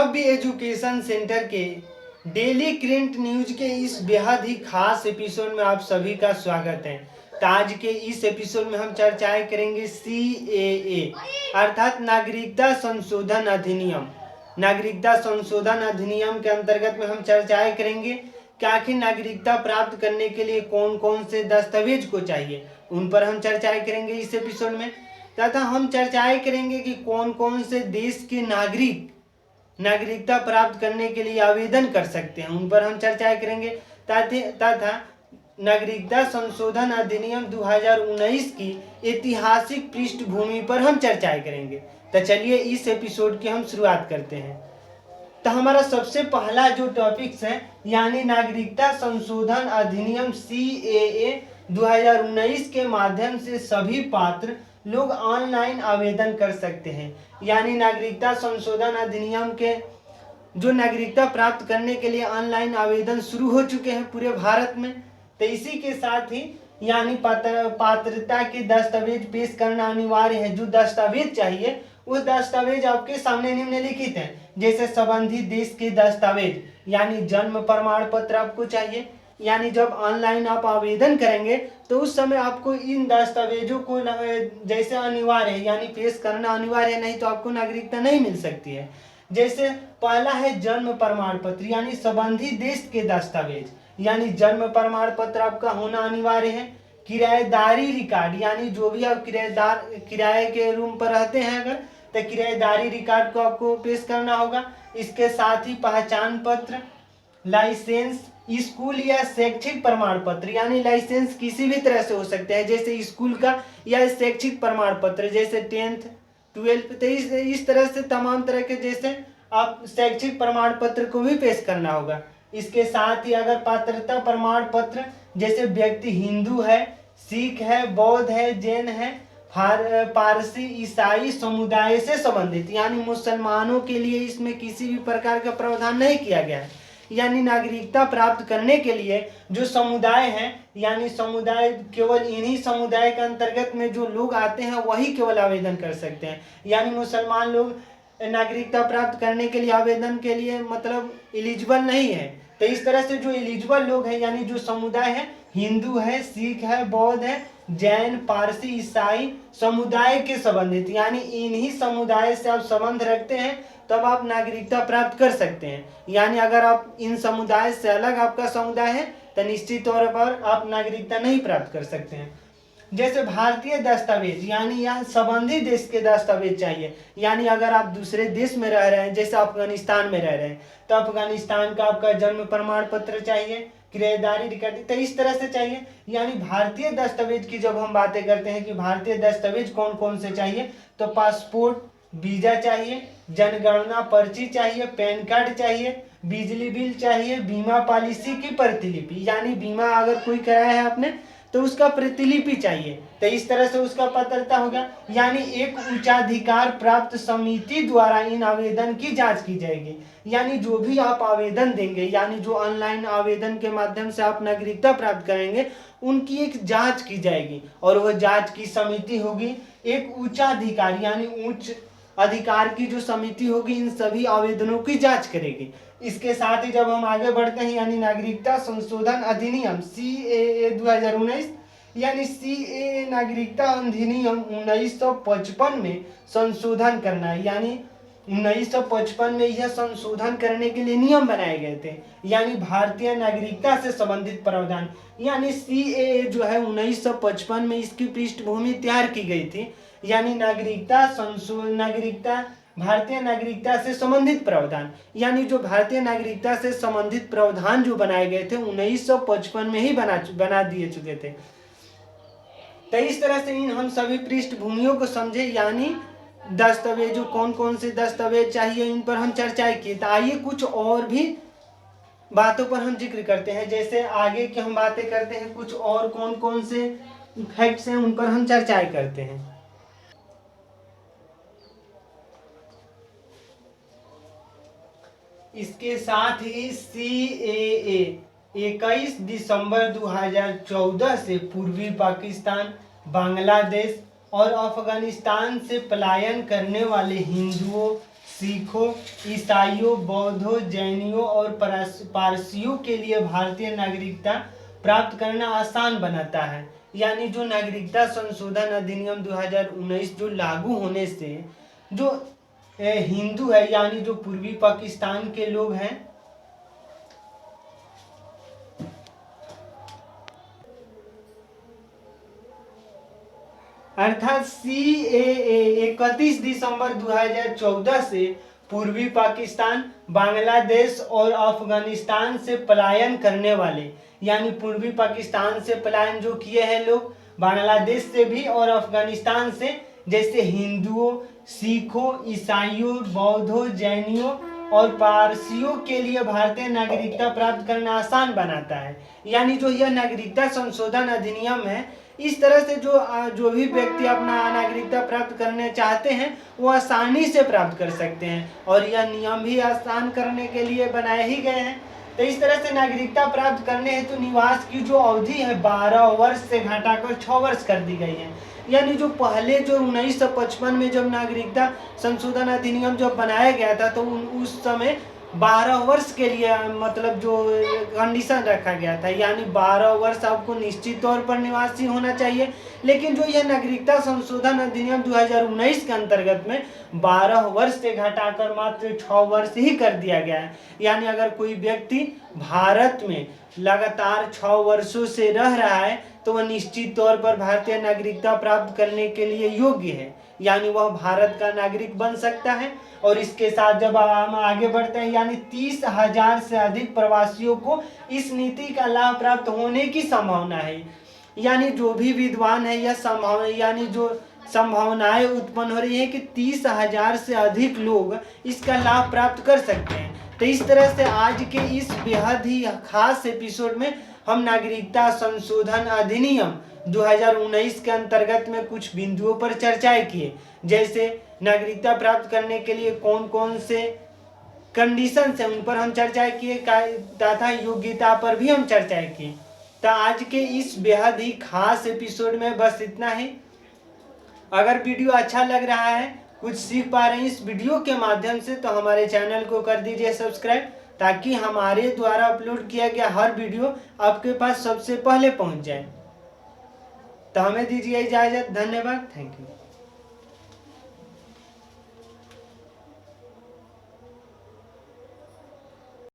सभ्य education centre के daily current news के इस बेहद ही खास एपिसोड में आप सभी का स्वागत है। तो आज के इस एपिसोड में हम चर्चाएं करेंगे CAA अर्थात नागरिकता संशोधन अधिनियम। नागरिकता संशोधन अधिनियम के अंतर्गत में हम चर्चाएं करेंगे कि आखिर नागरिकता प्राप्त करने के लिए कौन कौन से दस्तावेज को चाहिए, उन पर हम चर्चाएं करेंगे इस एपिसोड में। तथा हम चर्चाएं करेंगे कि कौन कौन से देश के नागरिक नागरिकता प्राप्त करने के लिए आवेदन कर सकते हैं, उन पर हम चर्चाएं करेंगे। तथा नागरिकता संशोधन अधिनियम 2019 की ऐतिहासिक पृष्ठभूमि पर हम चर्चाएं करेंगे। तो चलिए इस एपिसोड की हम शुरुआत करते हैं। तो हमारा सबसे पहला जो टॉपिक्स है यानी नागरिकता संशोधन अधिनियम CAA 2019 के माध्यम से सभी पात्र लोग ऑनलाइन आवेदन कर सकते हैं। यानी नागरिकता संशोधन अधिनियम के जो नागरिकता प्राप्त करने के लिए ऑनलाइन आवेदन शुरू हो चुके हैं पूरे भारत में। तो इसी के साथ ही यानी पात्रता के दस्तावेज पेश करना अनिवार्य है। जो दस्तावेज चाहिए वो दस्तावेज आपके सामने निम्नलिखित हैं, जैसे संबंधित देश के दस्तावेज यानी जन्म प्रमाण पत्र आपको चाहिए। यानी जब ऑनलाइन आप आवेदन करेंगे तो उस समय आपको इन दस्तावेजों को जैसे अनिवार्य है यानी पेश करना अनिवार्य है, नहीं तो आपको नागरिकता नहीं मिल सकती है। जैसे पहला है जन्म प्रमाण पत्र यानी संबंधित देश के दस्तावेज, यानी जन्म प्रमाण पत्र आपका होना अनिवार्य है। किराएदारी रिकॉर्ड यानी जो भी आप किराए के रूम पर रहते हैं अगर, तो किराएदारी रिकॉर्ड को आपको पेश करना होगा। इसके साथ ही पहचान पत्र, लाइसेंस, स्कूल या शैक्षिक प्रमाण पत्र यानी लाइसेंस किसी भी तरह से हो सकते हैं, जैसे स्कूल का या शैक्षिक प्रमाण पत्र जैसे 10th 12th। तो इस तरह से तमाम तरह के जैसे आप शैक्षिक प्रमाण पत्र को भी पेश करना होगा। इसके साथ ही अगर पात्रता प्रमाण पत्र जैसे व्यक्ति हिंदू है, सिख है, बौद्ध है, जैन है, पारसी, ईसाई समुदाय से संबंधित यानी मुसलमानों के लिए इसमें किसी भी प्रकार का प्रावधान नहीं किया गया है। यानी नागरिकता प्राप्त करने के लिए जो समुदाय है यानी समुदाय केवल इन्हीं समुदाय के अंतर्गत में जो लोग आते हैं वही केवल आवेदन कर सकते हैं। यानी मुसलमान लोग नागरिकता प्राप्त करने के लिए आवेदन के लिए मतलब एलिजिबल नहीं है। तो इस तरह से जो एलिजिबल लोग हैं यानी जो समुदाय है, हिंदू है, सिख है, बौद्ध है, जैन, पारसी, ईसाई समुदाय के संबंधित यानी इन्हीं समुदाय से आप संबंध रखते हैं तब आप नागरिकता प्राप्त कर सकते हैं। यानी अगर आप इन समुदाय से अलग आपका समुदाय है तो निश्चित तौर पर आप नागरिकता नहीं प्राप्त कर सकते हैं। जैसे भारतीय दस्तावेज यानी यहाँ संबंधित देश के दस्तावेज चाहिए। यानी अगर आप दूसरे देश में रह रहे हैं, जैसे अफगानिस्तान में रह रहे हैं, तो अफगानिस्तान का आपका जन्म प्रमाण पत्र चाहिए, किराएदारी रिकॉर्ड, तो इस तरह से चाहिए। यानी भारतीय दस्तावेज की जब हम बातें करते हैं कि भारतीय दस्तावेज कौन कौन से चाहिए, तो पासपोर्ट, वीजा चाहिए, जनगणना पर्ची चाहिए, पैन कार्ड चाहिए, बिजली बिल चाहिए, बीमा पॉलिसी की प्रतिलिपि यानी बीमा अगर कोई कराया है आपने तो उसका प्रतिलिपि चाहिए। तो इस तरह से उसका पात्रता होगा। यानी एक उच्चाधिकार प्राप्त समिति द्वारा इन आवेदन की जांच की जाएगी। यानी जो भी आप आवेदन देंगे यानी जो ऑनलाइन आवेदन के माध्यम से आप नागरिकता प्राप्त करेंगे उनकी एक जांच की जाएगी और वह जांच की समिति होगी एक उच्चाधिकार यानी उच्च अधिकार की जो समिति होगी इन सभी आवेदनों की जांच करेगी। इसके साथ ही जब हम आगे बढ़ते हैं यानी नागरिकता संशोधन अधिनियम CAA 2019 यानी CAA नागरिकता अधिनियम 1955 में संशोधन करना है। यानी 1955 में यह संशोधन करने के लिए नियम बनाए गए थे। यानी भारतीय नागरिकता से संबंधित प्रावधान यानी CAA जो है 1955 में इसकी पृष्ठभूमि तैयार की गई थी। यानी भारतीय नागरिकता से संबंधित प्रावधान यानी जो भारतीय नागरिकता से संबंधित प्रावधान जो बनाए गए थे 1955 में ही बना दिए चुके थे। तो इस तरह से इन हम सभी पृष्ठभूमियों को समझे। यानी दस्तावेजों कौन कौन से दस्तावेज चाहिए इन पर हम चर्चाएं की। तो आइए कुछ और भी बातों पर हम जिक्र करते हैं। जैसे आगे की हम बातें करते हैं, कुछ और कौन कौन से फैक्ट्स हैं उन पर हम चर्चाएं करते हैं। इसके साथ ही CAA 21 दिसंबर 2014 से पूर्वी पाकिस्तान, बांग्लादेश और अफगानिस्तान से पलायन करने वाले हिंदुओं, सिखों, ईसाइयों, बौद्धों, जैनियों और पारसियों के लिए भारतीय नागरिकता प्राप्त करना आसान बनाता है। यानी जो नागरिकता संशोधन अधिनियम 2019 जो लागू होने से जो हिंदू है यानी जो पूर्वी पाकिस्तान के लोग हैं अर्थात CAA 31 दिसंबर 2014 से पूर्वी पाकिस्तान, बांग्लादेश और अफगानिस्तान से पलायन करने वाले यानी पूर्वी पाकिस्तान से पलायन जो किए हैं लोग, बांग्लादेश से भी और अफगानिस्तान से, जैसे हिंदुओं, सिखों, ईसाइयों, बौद्धों, जैनियों और पारसियों के लिए भारतीय नागरिकता प्राप्त करना आसान बनाता है। यानी जो यह नागरिकता संशोधन अधिनियम है, इस तरह से जो भी व्यक्ति अपना नागरिकता प्राप्त करने चाहते हैं वो आसानी से प्राप्त कर सकते हैं और यह नियम भी आसान करने के लिए बनाए ही गए हैं। तो इस तरह से नागरिकता प्राप्त करने हेतु निवास की जो अवधि है 12 वर्ष से घटाकर 6 वर्ष कर दी गई है। यानी जो पहले जो 1955 में जब नागरिकता संशोधन अधिनियम जब बनाया गया था तो उस समय 12 वर्ष के लिए मतलब जो कंडीशन रखा गया था, यानी 12 वर्ष आपको निश्चित तौर पर निवासी होना चाहिए। लेकिन जो यह नागरिकता संशोधन अधिनियम 2019 के अंतर्गत में 12 वर्ष से घटाकर मात्र 6 वर्ष ही कर दिया गया है। यानी अगर कोई व्यक्ति भारत में लगातार 6 वर्षों से रह रहा है तो वह निश्चित तौर पर भारतीय नागरिकता प्राप्त करने के लिए योग्य है, यानी वह भारत का नागरिक बन सकता है। और इसके साथ जब हम आगे बढ़ते हैं, यानी 30,000 से अधिक प्रवासियों को इस नीति का लाभ प्राप्त होने की संभावना है। यानी जो भी विद्वान है यह संभावना यानी जो संभावनाएं उत्पन्न हो रही है कि 30,000 से अधिक लोग इसका लाभ प्राप्त कर सकते हैं। तो इस तरह से आज के इस बेहद ही खास एपिसोड में हम नागरिकता संशोधन अधिनियम 2019 के अंतर्गत में कुछ बिंदुओं पर चर्चाएं किए, जैसे नागरिकता प्राप्त करने के लिए कौन कौन से कंडीशन है उन पर हम चर्चा किए तथा योग्यता पर भी हम चर्चाएं किए। तो आज के इस बेहद ही खास एपिसोड में बस इतना ही। अगर वीडियो अच्छा लग रहा है, कुछ सीख पा रहे हैं इस वीडियो के माध्यम से, तो हमारे चैनल को कर दीजिए सब्सक्राइब, ताकि हमारे द्वारा अपलोड किया गया हर वीडियो आपके पास सबसे पहले पहुंच जाए। तो हमें दीजिए इजाजत। धन्यवाद। Thank you.